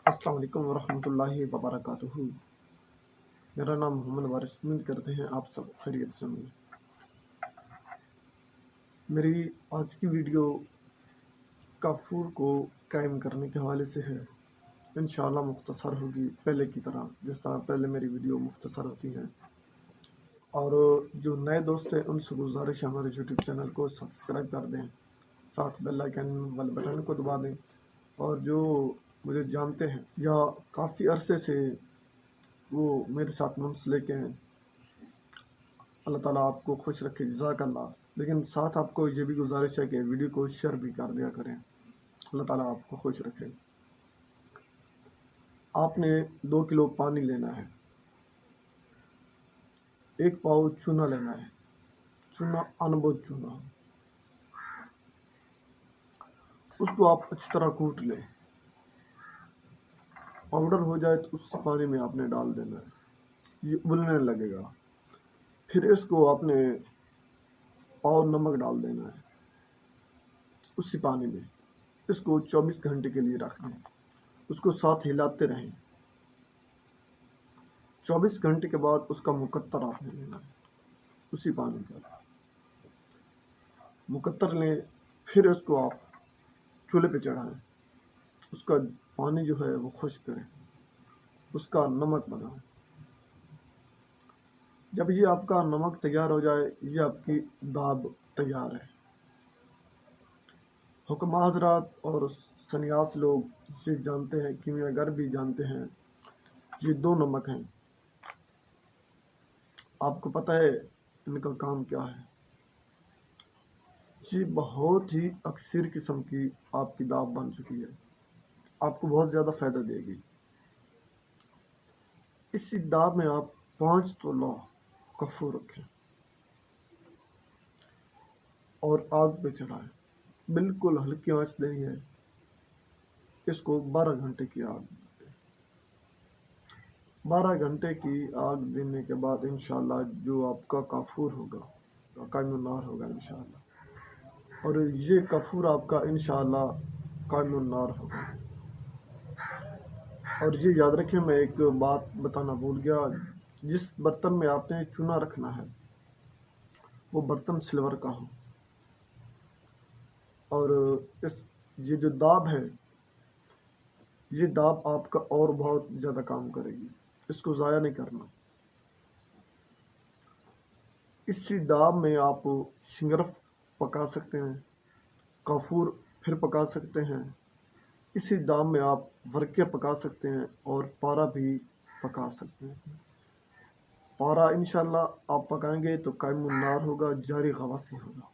السلام علیکم ورحمۃ اللہ وبرکاتہ۔ میرا نام محمد وارث، امید کرتے ہیں آپ سب خیریت سے ہوں گے۔ میری آج کی ویڈیو کافور کو قائم کرنے کے حوالے سے ہے۔ انشاءاللہ مختصر ہوگی، پہلے کی طرح جس طرح پہلے میری ویڈیو مختصر ہوتی ہیں۔ اور جو نئے دوست ہیں ان سے گزارش ہے ہمارے یوٹیوب چینل کو سبسکرائب کر دیں، ساتھ بیل آئیکن والے بٹن کو دبا دیں۔ اور جو مجھے جانتے ہیں یا کافی عرصے سے وہ میرے ساتھ منسلک ہیں، اللہ تعالیٰ آپ کو خوش رکھے، جزاک اللہ۔ لیکن ساتھ آپ کو یہ بھی گزارش ہے کہ ویڈیو کو شیئر بھی کر دیا کریں، اللہ تعالیٰ آپ کو خوش رکھے۔ آپ نے 2 کلو پانی لینا ہے، 1 پاؤ چونا لینا ہے، چونا انبوت چونا، اس کو آپ اچھی طرح کوٹ لیں۔ پاؤڈر ہو جائے تو اس پانی میں آپ نے ڈال دینا ہے، یہ ابلنے لگے گا۔ پھر اس کو آپ نے پاؤ نمک ڈال دینا ہے اسی پانی میں، اس کو 24 گھنٹے کے لیے رکھ دیں، اس کو ساتھ ہلاتے رہیں۔ 24 گھنٹے کے بعد اس کا مقطر آپ نے لینا ہے، اسی پانی کا مقطر لیں۔ پھر اس کو آپ چولہے پہ چڑھائیں، اس کا پانی جو ہے وہ خشک کریں، اس کا نمک بنائیں۔ جب یہ آپ کا نمک تیار ہو جائے، یہ آپ کی داب تیار ہے۔ حکماء حضرات اور سنیاس لوگ یہ جانتے ہیں، کیمیاء گر بھی جانتے ہیں، یہ 2 نمک ہیں۔ آپ کو پتہ ہے ان کا کام کیا ہے؟ یہ بہت ہی اکثر قسم کی آپ کی داب بن چکی ہے، آپ کو بہت زیادہ فائدہ دے گی۔ اسی داب میں آپ 5 تولہ کافور رکھیں اور آگ پہ چڑھائیں، بالکل ہلکی آنچ دینی ہے۔ اس کو 12 گھنٹے کی آگ دیں۔ 12 گھنٹے کی آگ دینے کے بعد انشاءاللہ جو آپ کا کافور ہوگا، قائم النار ہوگا انشاءاللہ، اور یہ کافور آپ کا انشاءاللہ قائم النار ہوگا۔ اور یہ یاد رکھیں، میں ایک بات بتانا بھول گیا، جس برتن میں آپ نے چونا رکھنا ہے وہ برتن سلور کا ہو، اور یہ جو داب ہے، یہ داب آپ کا اور بہت زیادہ کام کرے گی، اس کو ضائع نہیں کرنا۔ اسی داب میں آپ شنگرف پکا سکتے ہیں، کافور پھر پکا سکتے ہیں، اسی داب میں آپ ورقے پکا سکتے ہیں اور پارا بھی پکا سکتے ہیں۔ پارا انشاءاللہ آپ پکائیں گے تو قائم النار ہوگا، جاری غواصی ہوگا۔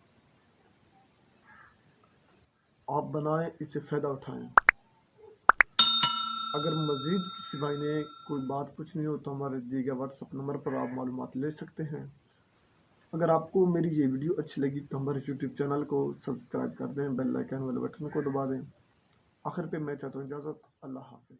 آپ بنائیں، اسے فائدہ اٹھائیں۔ اگر مزید کسی بھائی نے کوئی بات پوچھنی ہو تو ہمارے دیے گئے واٹس ایپ نمبر پر آپ معلومات لے سکتے ہیں۔ اگر آپ کو میری یہ ویڈیو اچھی لگی تو ہمارے یوٹیوب چینل کو سبسکرائب کر دیں، بیل آئیکن والے بٹن کو دبا دیں۔ آخر پہ میں چاہتا ہوں اجازت، اللہ حافظ۔